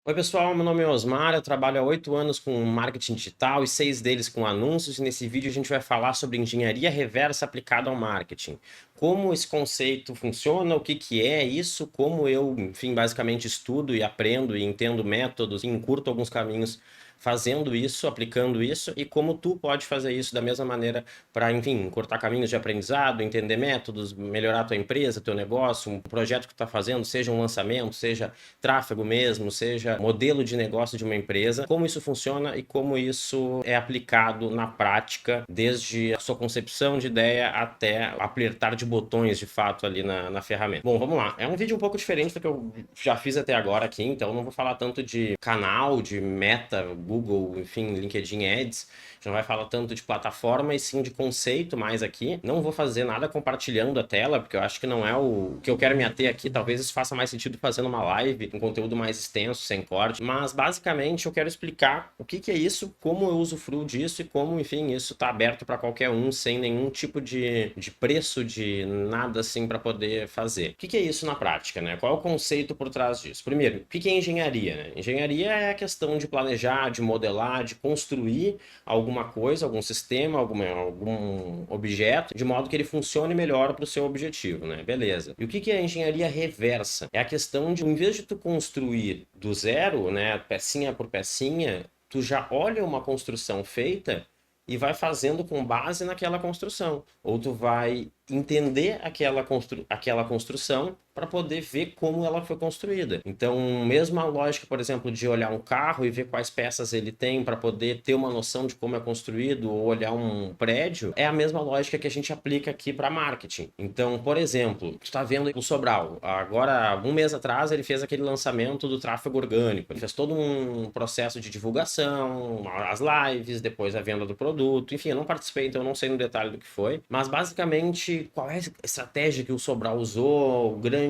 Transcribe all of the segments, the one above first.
Oi pessoal, meu nome é Osmar, eu trabalho há 8 anos com marketing digital e 6 deles com anúncios, e nesse vídeo a gente vai falar sobre engenharia reversa aplicada ao marketing. Como esse conceito funciona, o que que é isso, como eu, enfim, basicamente estudo e aprendo e entendo métodos e encurto alguns caminhos fazendo isso, aplicando isso, e como tu pode fazer isso da mesma maneira para, enfim, cortar caminhos de aprendizado, entender métodos, melhorar a tua empresa, teu negócio, um projeto que tu está fazendo, seja um lançamento, seja tráfego mesmo, seja modelo de negócio de uma empresa, como isso funciona e como isso é aplicado na prática, desde a sua concepção de ideia até apertar de botões de fato ali na ferramenta. Bom, vamos lá. É um vídeo um pouco diferente do que eu já fiz até agora aqui, então não vou falar tanto de canal, de meta, Google, enfim, LinkedIn Ads. A gente não vai falar tanto de plataforma e sim de conceito mais aqui. Não vou fazer nada compartilhando a tela, porque eu acho que não é o que eu quero me ater aqui. Talvez isso faça mais sentido fazendo uma live, um conteúdo mais extenso, sem corte. Mas basicamente eu quero explicar o que que é isso, como eu usufruo disso e como, enfim, isso está aberto para qualquer um, sem nenhum tipo de preço, de nada assim para poder fazer. O que que é isso na prática, né? Qual é o conceito por trás disso? Primeiro, o que que é engenharia, né? Engenharia é a questão de planejar, de modelar, de construir alguma coisa, algum sistema, algum objeto, de modo que ele funcione melhor para o seu objetivo, né? Beleza. E o que que é a engenharia reversa? É a questão de, em vez de tu construir do zero, né, pecinha por pecinha, tu já olha uma construção feita e vai fazendo com base naquela construção. Ou tu vai entender aquela construção para poder ver como ela foi construída. Então, mesma lógica, por exemplo, de olhar um carro e ver quais peças ele tem para poder ter uma noção de como é construído, ou olhar um prédio, é a mesma lógica que a gente aplica aqui para marketing. Então, por exemplo, tu está vendo o Sobral. Agora, um mês atrás, ele fez aquele lançamento do tráfego orgânico. Ele fez todo um processo de divulgação, as lives, depois a venda do produto. Enfim, eu não participei, então eu não sei no detalhe do que foi. Mas, basicamente, qual é a estratégia que o Sobral usou, o grande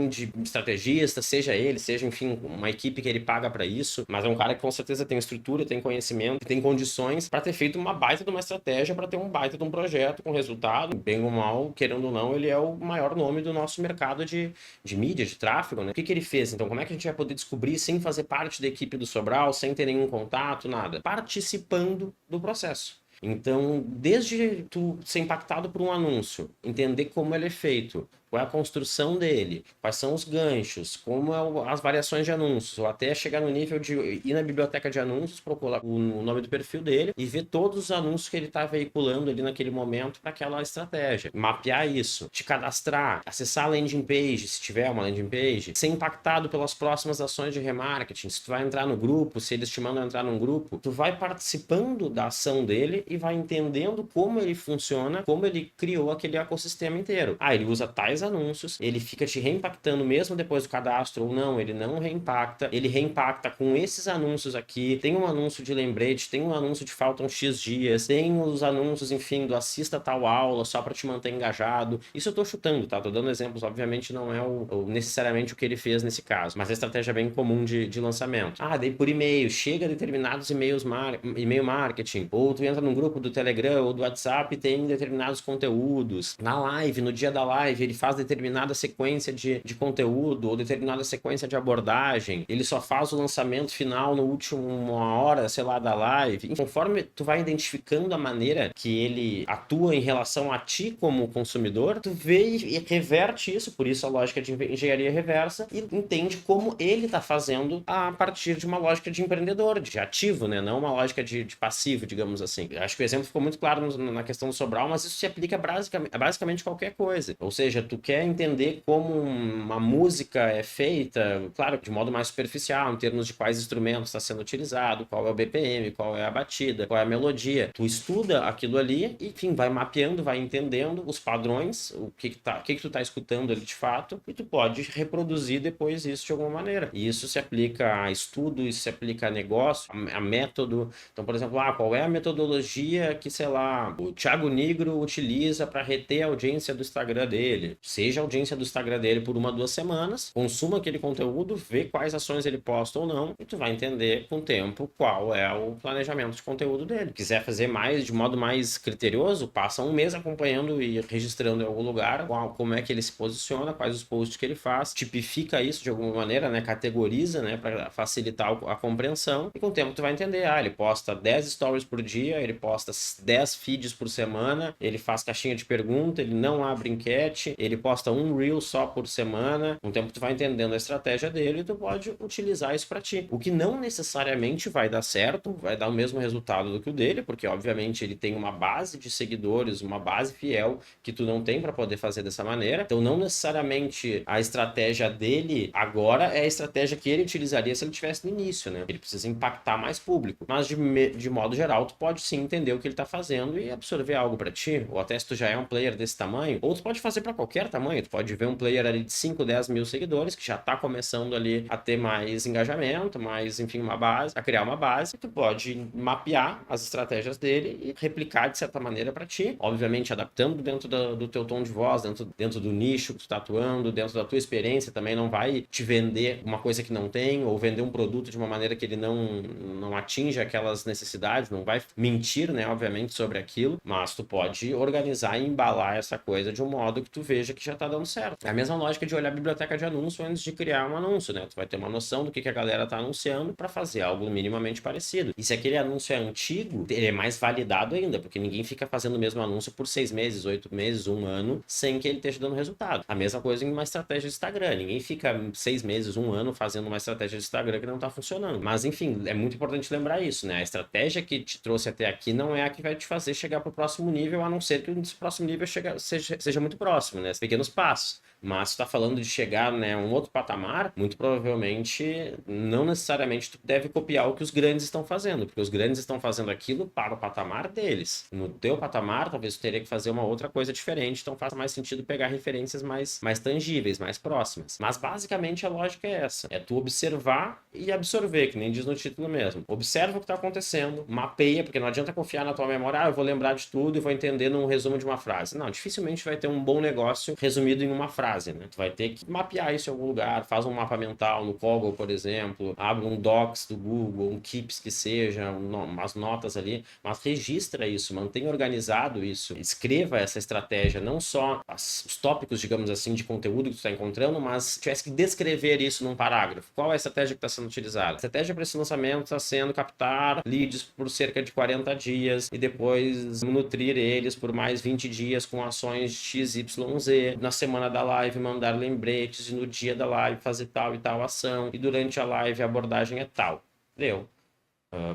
estrategista, seja ele, seja, enfim, uma equipe que ele paga para isso, mas é um cara que com certeza tem estrutura, tem conhecimento, tem condições para ter feito uma baita de uma estratégia, para ter um baita de um projeto com resultado, bem ou mal, querendo ou não, ele é o maior nome do nosso mercado de mídia, de tráfego, né? O que que ele fez? Então, como é que a gente vai poder descobrir sem fazer parte da equipe do Sobral, sem ter nenhum contato, nada? Participando do processo. Então, desde tu ser impactado por um anúncio, entender como ele é feito, qual é a construção dele, quais são os ganchos, como as variações de anúncios, ou até chegar no nível de ir na biblioteca de anúncios, procurar o nome do perfil dele e ver todos os anúncios que ele está veiculando ali naquele momento para aquela estratégia. Mapear isso, te cadastrar, acessar a landing page, se tiver uma landing page, ser impactado pelas próximas ações de remarketing. Se tu vai entrar no grupo, se eles te mandam entrar num grupo, tu vai participando da ação dele e vai entendendo como ele funciona, como ele criou aquele ecossistema inteiro. Ah, ele usa tais anúncios, ele fica te reimpactando mesmo depois do cadastro ou não, ele não reimpacta, ele reimpacta com esses anúncios aqui, tem um anúncio de lembrete, tem um anúncio de faltam X dias, tem os anúncios, enfim, do assista tal aula só para te manter engajado. Isso eu tô chutando, tá? Tô dando exemplos, obviamente não é necessariamente o que ele fez nesse caso, mas a estratégia é bem comum de lançamento. Ah, daí por e-mail, chega a determinados e-mail marketing, ou tu entra num grupo do Telegram ou do WhatsApp e tem determinados conteúdos. Na live, no dia da live, ele faz determinada sequência de conteúdo ou determinada sequência de abordagem. Ele só faz o lançamento final no último uma hora, sei lá, da live. E conforme tu vai identificando a maneira que ele atua em relação a ti como consumidor, tu vê e reverte isso, por isso a lógica de engenharia reversa, e entende como ele está fazendo a partir de uma lógica de empreendedor, de ativo, né? Não uma lógica de passivo, digamos assim. Acho que o exemplo ficou muito claro na questão do Sobral, mas isso se aplica a basicamente qualquer coisa. Ou seja, tu quer entender como uma música é feita, claro, de modo mais superficial, em termos de quais instrumentos está sendo utilizado, qual é o BPM, qual é a batida, qual é a melodia. Tu estuda aquilo ali e, enfim, vai mapeando, vai entendendo os padrões, o que tu tá escutando ali de fato, e tu pode reproduzir depois isso de alguma maneira. E isso se aplica a estudo, isso se aplica a negócio, a método. Então, por exemplo, qual é a metodologia que, sei lá, o Thiago Nigro utiliza para reter a audiência do Instagram dele? seja a audiência do Instagram dele por 1, 2 semanas, consuma aquele conteúdo, vê quais ações ele posta ou não, e tu vai entender com o tempo qual é o planejamento de conteúdo dele. Quiser fazer mais, de modo mais criterioso, passa um mês acompanhando e registrando em algum lugar como é que ele se posiciona, quais os posts que ele faz, tipifica isso de alguma maneira, né? Categoriza, né? Para facilitar a compreensão, e com o tempo tu vai entender, ele posta 10 stories por dia, ele posta 10 feeds por semana, ele faz caixinha de pergunta, ele não abre enquete, ele posta um reel só por semana. Com o tempo tu vai entendendo a estratégia dele e tu pode utilizar isso para ti. O que não necessariamente vai dar certo, vai dar o mesmo resultado do que o dele, porque obviamente ele tem uma base de seguidores, uma base fiel que tu não tem para poder fazer dessa maneira. Então não necessariamente a estratégia dele agora é a estratégia que ele utilizaria se ele tivesse no início, né? Ele precisa impactar mais público. Mas de modo geral, tu pode sim entender o que ele tá fazendo e absorver algo para ti. Ou até se tu já é um player desse tamanho, ou tu pode fazer para qualquer tamanho. Tu pode ver um player ali de 5, 10 mil seguidores que já tá começando ali a ter mais engajamento, mais, enfim, uma base, a criar uma base. E tu pode mapear as estratégias dele e replicar de certa maneira para ti. Obviamente, adaptando dentro do teu tom de voz, dentro do nicho que tu tá atuando, dentro da tua experiência. Também não vai te vender uma coisa que não tem, ou vender um produto de uma maneira que ele não atinja aquelas necessidades, não vai mentir, né, obviamente, sobre aquilo, mas tu pode organizar e embalar essa coisa de um modo que tu veja que já tá dando certo. É a mesma lógica de olhar a biblioteca de anúncio antes de criar um anúncio, né? Tu vai ter uma noção do que a galera tá anunciando para fazer algo minimamente parecido. E se aquele anúncio é antigo, ele é mais validado ainda, porque ninguém fica fazendo o mesmo anúncio por 6 meses, 8 meses, 1 ano, sem que ele esteja dando resultado. A mesma coisa em uma estratégia de Instagram. Ninguém fica 6 meses, 1 ano fazendo uma estratégia de Instagram que não tá funcionando. Mas, enfim, é muito importante lembrar isso, né? A estratégia que te trouxe até aqui não é a que vai te fazer chegar pro próximo nível, a não ser que o próximo nível seja muito próximo, né? Pequenos passos. Mas se tu tá falando de chegar, né, a um outro patamar, muito provavelmente, não necessariamente tu deve copiar o que os grandes estão fazendo, porque os grandes estão fazendo aquilo para o patamar deles. No teu patamar, talvez tu teria que fazer uma outra coisa diferente, então faz mais sentido pegar referências mais tangíveis, mais próximas. Mas basicamente a lógica é essa, é tu observar e absorver, que nem diz no título mesmo. Observa o que está acontecendo, mapeia, porque não adianta confiar na tua memória, eu vou lembrar de tudo e vou entender num resumo de uma frase. Não, dificilmente vai ter um bom negócio resumido em uma frase, né? Tu vai ter que mapear isso em algum lugar, faz um mapa mental no Kaggle, por exemplo, abre um Docs do Google, um Keeps que seja, umas notas ali, mas registra isso, mantenha organizado isso, escreva essa estratégia, não só os tópicos, digamos assim, de conteúdo que tu está encontrando, mas tivesse que descrever isso num parágrafo. Qual é a estratégia que está sendo utilizada? A estratégia para esse lançamento está sendo captar leads por cerca de 40 dias e depois nutrir eles por mais 20 dias com ações XYZ. Na semana da live, mandar lembretes e no dia da live fazer tal e tal ação. E durante a live a abordagem é tal. Deu.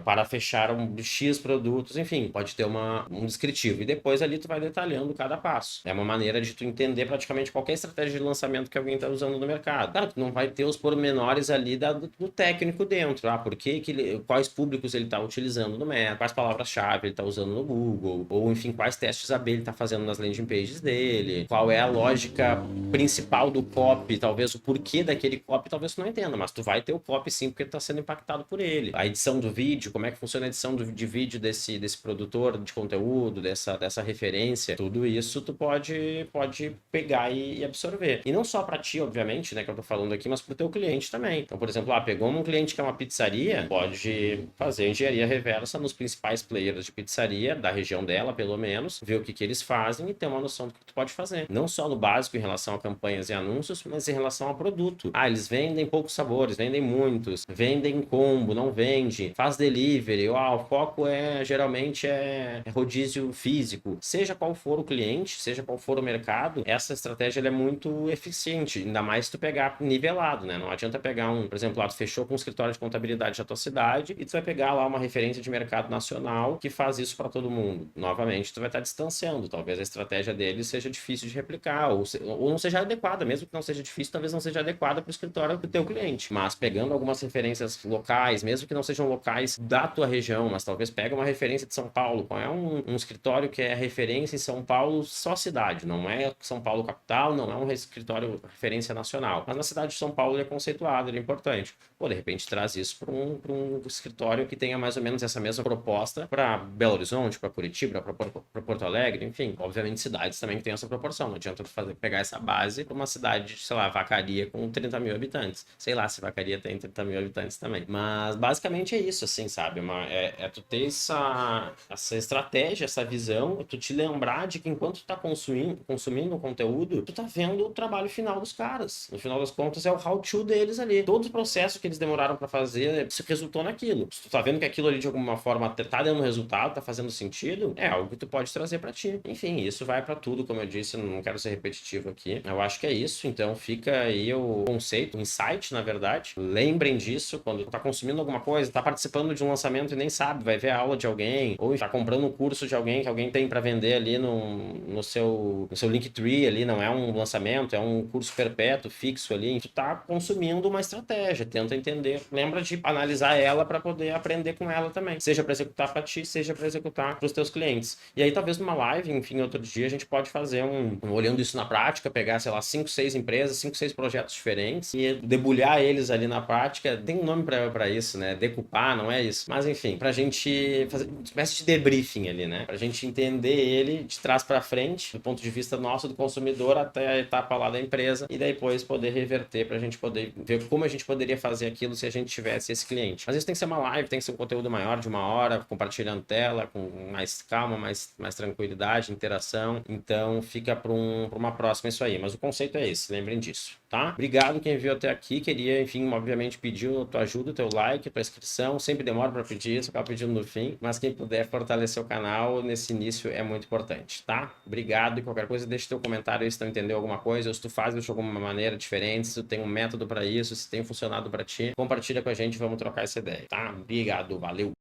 Para fechar X produtos, enfim, pode ter um descritivo. E depois ali tu vai detalhando cada passo. É uma maneira de tu entender praticamente qualquer estratégia de lançamento que alguém está usando no mercado. Claro, tu não vai ter os pormenores ali do técnico dentro. Quais públicos ele está utilizando no Meta, quais palavras-chave ele está usando no Google, ou enfim, quais testes AB ele está fazendo nas landing pages dele, qual é a lógica principal do copy, talvez o porquê daquele copy, talvez tu não entenda, mas tu vai ter o copy sim, porque tu está sendo impactado por ele. A edição do vídeo, como é que funciona a edição de vídeo desse produtor de conteúdo, dessa referência, tudo isso tu pode pegar e absorver. E não só para ti, obviamente, né, que eu tô falando aqui, mas pro teu cliente também. Então, por exemplo, pegou um cliente que é uma pizzaria, pode fazer engenharia reversa nos principais players de pizzaria, da região dela, pelo menos, ver o que eles fazem e ter uma noção do que tu pode fazer. Não só no básico em relação a campanhas e anúncios, mas em relação ao produto. Eles vendem poucos sabores, vendem muitos, vendem combo, não vende, faz delivery, o foco geralmente é rodízio físico. Seja qual for o cliente, seja qual for o mercado, essa estratégia ela é muito eficiente, ainda mais se tu pegar nivelado, né? Não adianta pegar por exemplo, tu fechou com um escritório de contabilidade da tua cidade e tu vai pegar lá uma referência de mercado nacional que faz isso para todo mundo. Novamente, tu vai estar distanciando. Talvez a estratégia dele seja difícil de replicar ou não seja adequada, mesmo que não seja difícil, talvez não seja adequada para o escritório do teu cliente. Mas pegando algumas referências locais, mesmo que não sejam locais mais da tua região, mas talvez pega uma referência de São Paulo. Qual é um escritório que é referência em São Paulo, só cidade, não é São Paulo capital, não é um escritório referência nacional, mas na cidade de São Paulo ele é conceituado, ele é importante. Pô, de repente traz isso para um escritório que tenha mais ou menos essa mesma proposta para Belo Horizonte, para Curitiba, para Porto Alegre, enfim, obviamente cidades também que tem essa proporção. Não adianta pegar essa base para uma cidade, sei lá, Vacaria com 30 mil habitantes. Sei lá se Vacaria tem 30 mil habitantes também. Mas basicamente é isso, assim, sabe? É tu ter essa estratégia, essa visão, tu te lembrar de que enquanto tu tá consumindo o conteúdo, tu tá vendo o trabalho final dos caras. No final das contas, é o how-to deles ali. Todo o processo que eles demoraram para fazer se resultou naquilo. Se tu tá vendo que aquilo ali de alguma forma tá dando resultado, tá fazendo sentido, é algo que tu pode trazer para ti. Enfim, isso vai para tudo, como eu disse, não quero ser repetitivo aqui. Eu acho que é isso, então fica aí o conceito, o insight, na verdade. Lembrem disso quando tá consumindo alguma coisa, tá participando de um lançamento e nem sabe, vai ver a aula de alguém, ou tá comprando um curso de alguém que alguém tem para vender ali no seu Linktree ali, não é um lançamento, é um curso perpétuo, fixo ali. Tu tá consumindo uma estratégia, tenta entender, lembra de analisar ela para poder aprender com ela também, seja para executar para ti, seja para executar para os teus clientes. E aí talvez numa live, enfim, outro dia a gente pode fazer olhando isso na prática, pegar, sei lá, 5, 6 empresas, 5, 6 projetos diferentes e debulhar eles ali na prática. Tem um nome para isso, né? Decupar, não é isso? Mas enfim, pra gente fazer uma espécie de debriefing ali, né? Pra gente entender ele de trás para frente, do ponto de vista nosso, do consumidor, até a etapa lá da empresa, e depois poder reverter pra gente poder ver como a gente poderia fazer aquilo se a gente tivesse esse cliente. Mas isso tem que ser uma live, tem que ser um conteúdo maior de 1 hora, compartilhando tela, com mais calma, mais tranquilidade, interação. Então fica para uma próxima isso aí. Mas o conceito é esse, lembrem disso, tá? Obrigado quem viu até aqui. Queria, enfim, obviamente pedir a tua ajuda, o teu like, a tua inscrição. Sempre demora para pedir isso, acaba pedindo no fim. Mas quem puder fortalecer o canal nesse início é muito importante, tá? Obrigado e qualquer coisa, deixa teu comentário aí se tu entendeu alguma coisa, ou se tu faz de alguma maneira diferente, se tu tem um método para isso, se tem funcionado para ti. Compartilha com a gente, vamos trocar essa ideia, tá? Obrigado, valeu!